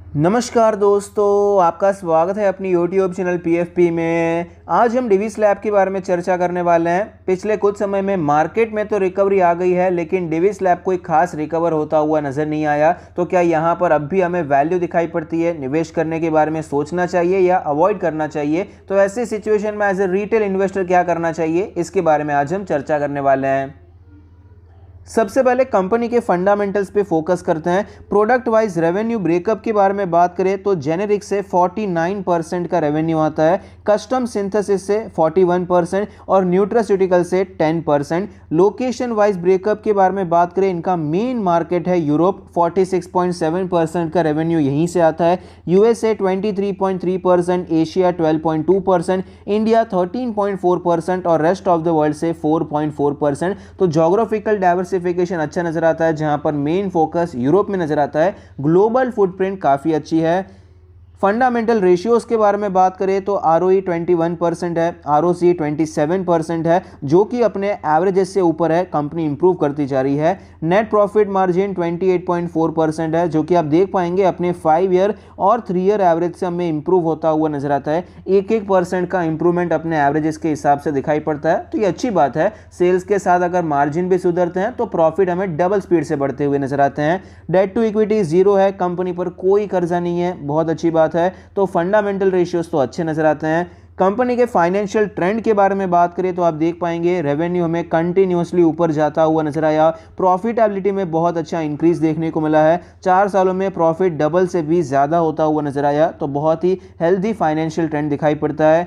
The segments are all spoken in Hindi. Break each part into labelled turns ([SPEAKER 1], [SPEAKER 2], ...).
[SPEAKER 1] नमस्कार दोस्तों, आपका स्वागत है अपनी यूट्यूब चैनल पीएफपी में। आज हम डिविस लैब के बारे में चर्चा करने वाले हैं। पिछले कुछ समय में मार्केट में तो रिकवरी आ गई है, लेकिन डिविस लैब कोई खास रिकवर होता हुआ नज़र नहीं आया। तो क्या यहाँ पर अब भी हमें वैल्यू दिखाई पड़ती है? निवेश करने के बारे में सोचना चाहिए या अवॉइड करना चाहिए? तो ऐसी सिचुएशन में एज ए रिटेल इन्वेस्टर क्या करना चाहिए, इसके बारे में आज हम चर्चा करने वाले हैं। सबसे पहले कंपनी के फंडामेंटल्स पे फोकस करते हैं। प्रोडक्ट वाइज रेवेन्यू ब्रेकअप के बारे में बात करें तो जेनेरिक से 49% का रेवेन्यू आता है, कस्टम सिंथेसिस से 41% और न्यूट्रास्यूटिकल से 10%। लोकेशन वाइज ब्रेकअप के बारे में बात करें, इनका मेन मार्केट है यूरोप, 46.7% का रेवेन्यू यहीं से आता है। यूएसए 23.3%, एशिया 12.2%, इंडिया 13.4% और रेस्ट ऑफ द वर्ल्ड से 4.4%। तो जोग्राफिकल डाइवर्सिफिकेशन अच्छा नजर आता है, जहां पर मेन फोकस यूरोप में नजर आता है। ग्लोबल फुटप्रिंट काफी अच्छी है। फंडामेंटल रेशियोज के बारे में बात करें तो आरओई 21% है, आरओसी 27% है, जो कि अपने एवरेजेस से ऊपर है। कंपनी इंप्रूव करती जा रही है। नेट प्रॉफिट मार्जिन 28.4% है, जो कि आप देख पाएंगे अपने 5 ईयर और 3 ईयर एवरेज से हमें इंप्रूव होता हुआ नजर आता है। 1% का इंप्रूवमेंट अपने एवरेजेस के हिसाब से दिखाई पड़ता है, तो ये अच्छी बात है। सेल्स के साथ अगर मार्जिन भी सुधरते हैं तो प्रॉफिट हमें डबल स्पीड से बढ़ते हुए नजर आते हैं। डेट टू इक्विटी 0 है, कंपनी पर कोई कर्जा नहीं है, बहुत अच्छी बात है। तो फंडामेंटल रेशियोज तो अच्छे नजर आते हैं। कंपनी के फाइनेंशियल ट्रेंड के बारे में बात करें तो आप देख पाएंगे रेवेन्यू हमें कंटिन्यूअसली ऊपर जाता हुआ नजर आया। प्रॉफिटेबिलिटी में बहुत अच्छा इंक्रीज देखने को मिला है। 4 सालों में प्रॉफिट डबल से भी ज्यादा होता हुआ नजर आया, तो बहुत ही हेल्दी फाइनेंशियल ट्रेंड दिखाई पड़ता है।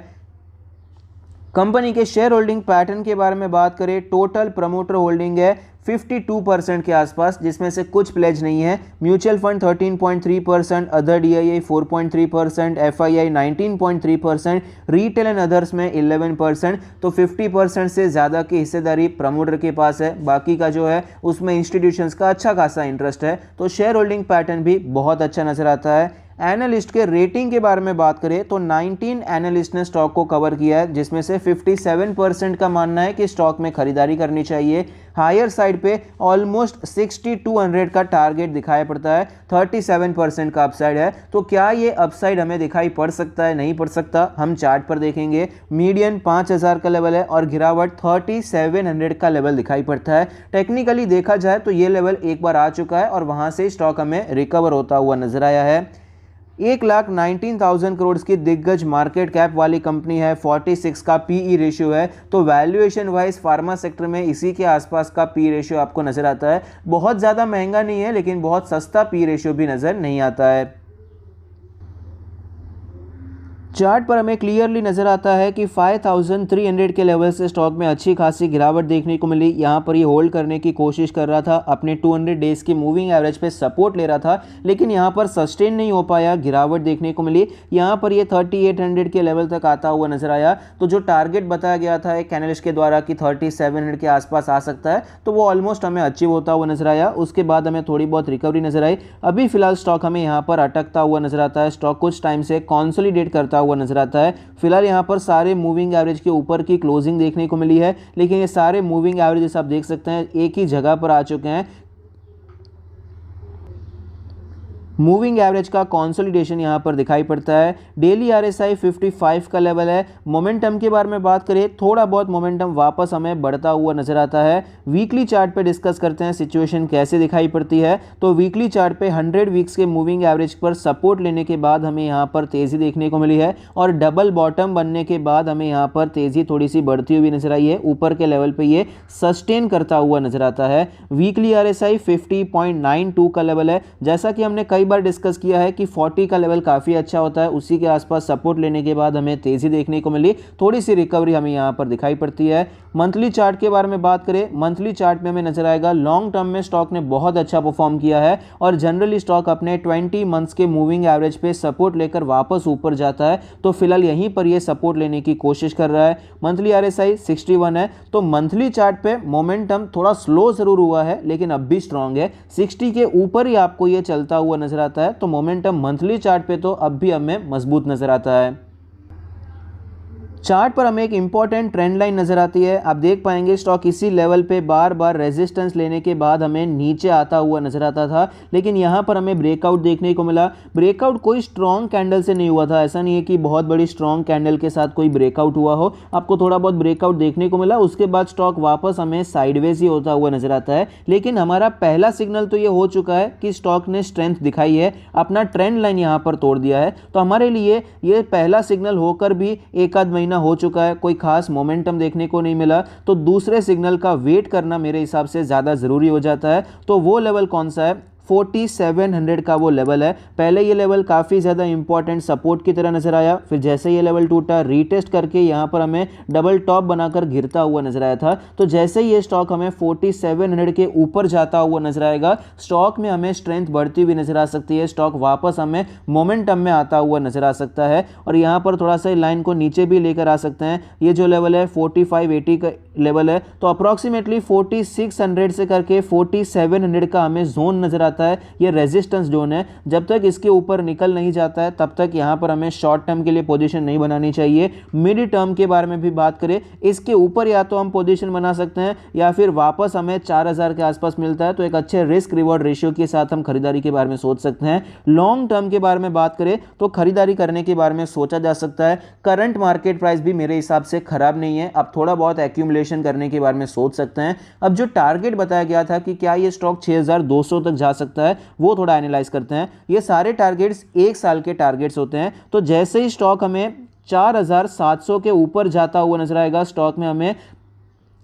[SPEAKER 1] कंपनी के शेयर होल्डिंग पैटर्न के बारे में बात करें, टोटल प्रमोटर होल्डिंग है 52% के आसपास, जिसमें से कुछ प्लेज नहीं है। Mutual fund 13.3%, other DII 4.3%, FII 19.3%, retail and others में 11%। तो 50% से ज़्यादा की हिस्सेदारी प्रमोटर के पास है। बाकी का जो है उसमें इंस्टीट्यूशंस का अच्छा खासा इंटरेस्ट है। तो शेयर होल्डिंग पैटर्न भी बहुत अच्छा नजर आता है। एनालिस्ट के रेटिंग के बारे में बात करें तो 19 एनालिस्ट ने स्टॉक को कवर किया है, जिसमें से 57% का मानना है कि स्टॉक में खरीदारी करनी चाहिए। हायर साइड पे ऑलमोस्ट 6200 का टारगेट दिखाई पड़ता है, 37% का अपसाइड है। तो क्या ये अपसाइड हमें दिखाई पड़ सकता है? नहीं पड़ सकता। हम चार्ट पर देखेंगे, मीडियन 5000 का लेवल है और गिरावट 3700 का लेवल दिखाई पड़ता है। टेक्निकली देखा जाए तो ये लेवल एक बार आ चुका है और वहां से स्टॉक हमें रिकवर होता हुआ नजर आया है। 1,19,000 करोड़ की दिग्गज मार्केट कैप वाली कंपनी है, 46 का पीई रेशियो है। तो वैल्यूएशन वाइज फार्मा सेक्टर में इसी के आसपास का पी रेशियो आपको नजर आता है। बहुत ज़्यादा महंगा नहीं है, लेकिन बहुत सस्ता पी रेशियो भी नज़र नहीं आता है। चार्ट पर हमें क्लियरली नजर आता है कि 5300 के लेवल से स्टॉक में अच्छी खासी गिरावट देखने को मिली। यहाँ पर ये होल्ड करने की कोशिश कर रहा था, अपने 200 डेज की मूविंग एवरेज पे सपोर्ट ले रहा था, लेकिन यहाँ पर सस्टेन नहीं हो पाया, गिरावट देखने को मिली। यहाँ पर ये 3800 के लेवल तक आता हुआ नजर आया। तो जो टारगेट बताया गया था एक एनालिस्ट के द्वारा कि 3700 के आसपास आ सकता है, तो वो ऑलमोस्ट हमें अचीव होता हुआ नजर आया। उसके बाद हमें थोड़ी बहुत रिकवरी नजर आई। अभी फिलहाल स्टॉक हमें यहाँ पर अटकता हुआ नजर आता है। स्टॉक कुछ टाइम से कॉन्सोलिडेट करता हुआ नजर आता है। फिलहाल यहां पर सारे मूविंग एवरेज के ऊपर की क्लोजिंग देखने को मिली है, लेकिन ये सारे मूविंग एवरेजेस आप देख सकते हैं एक ही जगह पर आ चुके हैं। मूविंग एवरेज का कंसोलिडेशन यहां पर दिखाई पड़ता है। डेली आरएसआई 55 का लेवल है। मोमेंटम के बारे में बात करें, थोड़ा बहुत मोमेंटम वापस हमें बढ़ता हुआ नजर आता है। वीकली चार्ट पे डिस्कस करते हैं सिचुएशन कैसे दिखाई पड़ती है। तो वीकली चार्ट पे 100 वीक्स के मूविंग एवरेज पर सपोर्ट लेने के बाद हमें यहां पर तेजी देखने को मिली है, और डबल बॉटम बनने के बाद हमें यहां पर तेजी थोड़ी सी बढ़ती हुई नजर आई है। ऊपर के लेवल पे ये सस्टेन करता हुआ नजर आता है। वीकली आरएसआई 50.92 का लेवल है। जैसा कि हमने कई बार डिस्कस किया है कि 40 का लेवल काफी अच्छा होता है, उसी के आसपास सपोर्ट लेने के बाद हमें तेजी देखने को मिली, थोड़ी सी रिकवरी हमें यहां पर दिखाई पड़ती है। मंथली चार्ट के बारे में बात करें, मंथली चार्ट में हमें नजर आएगा लॉन्ग टर्म में स्टॉक ने बहुत अच्छा परफॉर्म किया है, और जनरली स्टॉक अपने 20 मंथ्स के मूविंग एवरेज पे सपोर्ट लेकर वापस ऊपर जाता है। तो फिलहाल यहीं पर यह सपोर्ट लेने की कोशिश कर रहा है। मंथली आरएसआई 61 है। तो मंथली चार्ट पे मोमेंटम थोड़ा स्लो जरूर हुआ है, लेकिन अब भी स्ट्रांग है। 60 के ऊपर ही आपको यह चलता हुआ नजर आता है। तो मोमेंटम मंथली चार्ट पे तो अब भी हमें मजबूत नजर आता है। चार्ट पर हमें एक इंपॉर्टेंट ट्रेंड लाइन नजर आती है। आप देख पाएंगे स्टॉक इसी लेवल पे बार बार रेजिस्टेंस लेने के बाद हमें नीचे आता हुआ नजर आता था, लेकिन यहाँ पर हमें ब्रेकआउट देखने को मिला। ब्रेकआउट कोई स्ट्रॉन्ग कैंडल से नहीं हुआ था, ऐसा नहीं है कि बहुत बड़ी स्ट्रॉन्ग कैंडल के साथ कोई ब्रेकआउट हुआ हो। आपको थोड़ा बहुत ब्रेकआउट देखने को मिला, उसके बाद स्टॉक वापस हमें साइडवेज ही होता हुआ नजर आता है। लेकिन हमारा पहला सिग्नल तो ये हो चुका है कि स्टॉक ने स्ट्रेंथ दिखाई है, अपना ट्रेंड लाइन यहाँ पर तोड़ दिया है। तो हमारे लिए ये पहला सिग्नल होकर भी एक आध महीना हो चुका है, कोई खास मोमेंटम देखने को नहीं मिला, तो दूसरे सिग्नल का वेट करना मेरे हिसाब से ज़्यादा ज़रूरी हो जाता है। तो वो लेवल कौन सा है? 4700 का वो लेवल है। पहले ये लेवल काफ़ी ज़्यादा इंपॉर्टेंट सपोर्ट की तरह नजर आया, फिर जैसे ये लेवल टूटा रीटेस्ट करके यहाँ पर हमें डबल टॉप बनाकर गिरता हुआ नजर आया था। तो जैसे ही ये स्टॉक हमें 4700 के ऊपर जाता हुआ नजर आएगा, स्टॉक में हमें स्ट्रेंथ बढ़ती हुई नजर आ सकती है, स्टॉक वापस हमें मोमेंटम में आता हुआ नजर आ सकता है। और यहाँ पर थोड़ा सा लाइन को नीचे भी लेकर आ सकते हैं। ये जो लेवल है 4580 का लेवल है, तो अप्रॉक्सीमेटली 4600 से करके 4700 का हमें जोन नजर आता है। ये रेजिस्टेंस जोन है, जब तक इसके ऊपर निकल नहीं जाता है तब तक यहां पर हमें शॉर्ट टर्म के लिए पोजीशन नहीं बनानी चाहिए। मिड टर्म के बारे में भी बात करें, इसके ऊपर या तो हम पोजीशन बना सकते हैं या फिर वापस हमें 4000 के आसपास मिलता है तो एक अच्छे रिस्क रिवॉर्ड रेशियो के साथ हम खरीदारी के बारे में सोच सकते हैं। लॉन्ग टर्म के बारे में बात करें तो खरीदारी करने के बारे में सोचा जा सकता है। करंट मार्केट प्राइस भी मेरे हिसाब से खराब नहीं है, अब थोड़ा बहुत एक्यूमुलेशन करने के बारे में सोच सकते हैं। अब जो टारगेट बताया गया था कि क्या ये स्टॉक 6200 तक जा सकता है, वो थोड़ा एनालाइज करते हैं। ये सारे टारगेट्स एक साल के टारगेट्स होते हैं, तो जैसे ही स्टॉक हमें 4700 के ऊपर जाता हुआ नजर आएगा, स्टॉक में हमें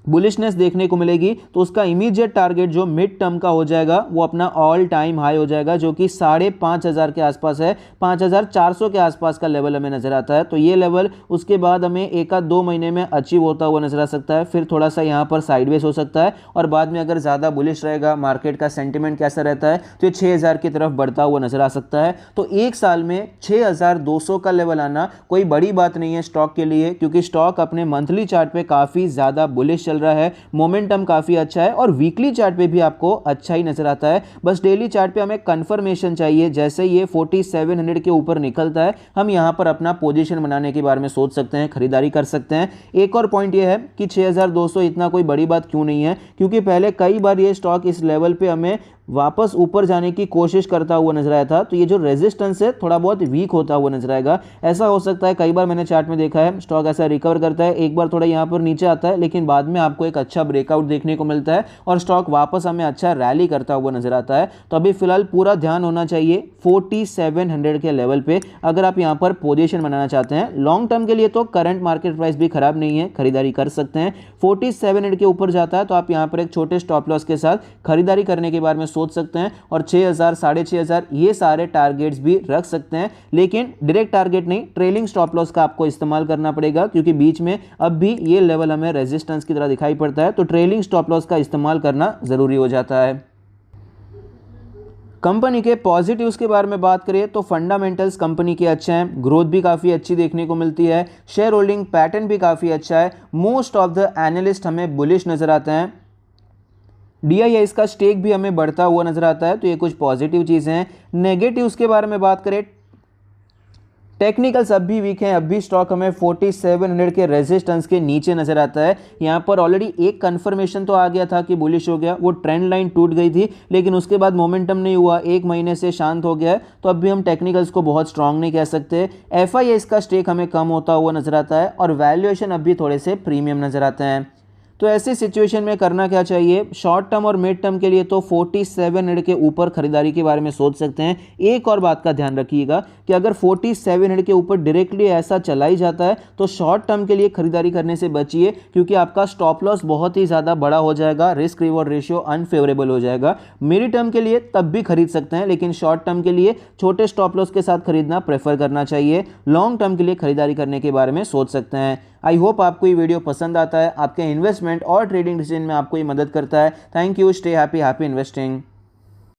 [SPEAKER 1] बुलिशनेस देखने को मिलेगी, तो उसका इमीडिएट टारगेट जो मिड टर्म का हो जाएगा वो अपना ऑल टाइम हाई हो जाएगा, जो कि 5500 के आसपास है। 5400 के आसपास का लेवल हमें नजर आता है। तो ये लेवल उसके बाद हमें एक आध 2 महीने में अचीव होता हुआ नजर आ सकता है, फिर थोड़ा सा यहाँ पर साइडवेज हो सकता है और बाद में अगर ज़्यादा बुलिश रहेगा, मार्केट का सेंटिमेंट कैसा रहता है, तो ये 6000 की तरफ बढ़ता हुआ नजर आ सकता है। तो एक साल में 6200 का लेवल आना कोई बड़ी बात नहीं है स्टॉक के लिए, क्योंकि स्टॉक अपने मंथली चार्ट पे काफ़ी ज़्यादा बुलिश चल रहा है, मोमेंटम काफी अच्छा है और वीकली चार्ट पे भी आपको अच्छा ही नजर आता है। बस डेली चार्ट पे हमें कंफर्मेशन चाहिए, जैसे ये 4700 के ऊपर निकलता है हम यहां पर अपना पोजीशन बनाने के बारे में सोच सकते हैं, खरीदारी कर सकते हैं। एक और पॉइंट ये है कि 6200 इतना कोई बड़ी बात क्यों नहीं है, क्योंकि पहले कई बार ये स्टॉक इस लेवल पे हमें वापस ऊपर जाने की कोशिश करता हुआ नजर आया था, तो ये जो रेजिस्टेंस है थोड़ा बहुत वीक होता हुआ नजर आएगा। ऐसा हो सकता है, कई बार मैंने चार्ट में देखा है स्टॉक ऐसा रिकवर करता है, एक बार थोड़ा यहाँ पर नीचे आता है, लेकिन बाद में आपको एक अच्छा ब्रेकआउट देखने को मिलता है और स्टॉक वापस हमें अच्छा रैली करता हुआ नजर आता है। तो अभी फिलहाल पूरा ध्यान होना चाहिए 4700 के लेवल पे, अगर आप यहाँ पर पोजीशन बनाना चाहते हैं। लॉन्ग टर्म के लिए तो करंट मार्केट प्राइस भी खराब नहीं है, खरीदारी कर सकते हैं। 4700 के ऊपर जाता है तो आप यहाँ पर एक छोटे स्टॉप लॉस के साथ खरीदारी करने के बारे में सोच सकते हैं और 6000 6500 ये सारे टारगेट्स भी रख सकते हैं, लेकिन डायरेक्ट टारगेट नहीं, ट्रेलिंग स्टॉप लॉस का आपको इस्तेमाल करना पड़ेगा, क्योंकि बीच में अब भी ये लेवल हमें रेजिस्टेंस की तरह दिखाई पड़ता है, तो ट्रेलिंग स्टॉप लॉस का इस्तेमाल करना जरूरी हो जाता है। कंपनी के पॉजिटिव्स के बारे में बात करें तो फंडामेंटल्स कंपनी के अच्छे हैं, ग्रोथ भी काफ़ी अच्छी देखने को मिलती है, शेयर होल्डिंग पैटर्न भी काफ़ी अच्छा है, मोस्ट ऑफ द एनालिस्ट हमें बुलिश नजर आते हैं, DIIs का स्टेक भी हमें बढ़ता हुआ नजर आता है। तो ये कुछ पॉजिटिव चीज़ें हैं। नेगेटिव्स के बारे में बात करें, टेक्निकल्स अब भी वीक हैं, अब भी स्टॉक हमें 4700 के रेजिस्टेंस के नीचे नजर आता है। यहाँ पर ऑलरेडी एक कंफर्मेशन तो आ गया था कि बुलिश हो गया, वो ट्रेंड लाइन टूट गई थी, लेकिन उसके बाद मोमेंटम नहीं हुआ, एक महीने से शांत हो गया है, तो अब भी हम टेक्निकल्स को बहुत स्ट्रांग नहीं कह सकते। FIS का स्टेक हमें कम होता हुआ नजर आता है और वैल्यूएशन अब भी थोड़े से प्रीमियम नजर आते हैं। तो ऐसी सिचुएशन में करना क्या चाहिए? शॉर्ट टर्म और मिड टर्म के लिए तो 4700 के ऊपर खरीदारी के बारे में सोच सकते हैं। एक और बात का ध्यान रखिएगा कि अगर 4700 के ऊपर डायरेक्टली ऐसा चला ही जाता है तो शॉर्ट टर्म के लिए खरीदारी करने से बचिए, क्योंकि आपका स्टॉप लॉस बहुत ही ज़्यादा बड़ा हो जाएगा, रिस्क रिवॉर्ड रेशियो अनफेवरेबल हो जाएगा। मिड टर्म के लिए तब भी खरीद सकते हैं, लेकिन शॉर्ट टर्म के लिए छोटे स्टॉप लॉस के साथ खरीदना प्रेफर करना चाहिए। लॉन्ग टर्म के लिए खरीदारी करने के बारे में सोच सकते हैं। आई होप आपको ये वीडियो पसंद आता है, आपके इन्वेस्टमेंट और ट्रेडिंग डिसीजन में आपको ये मदद करता है। Thank you, stay happy, happy investing.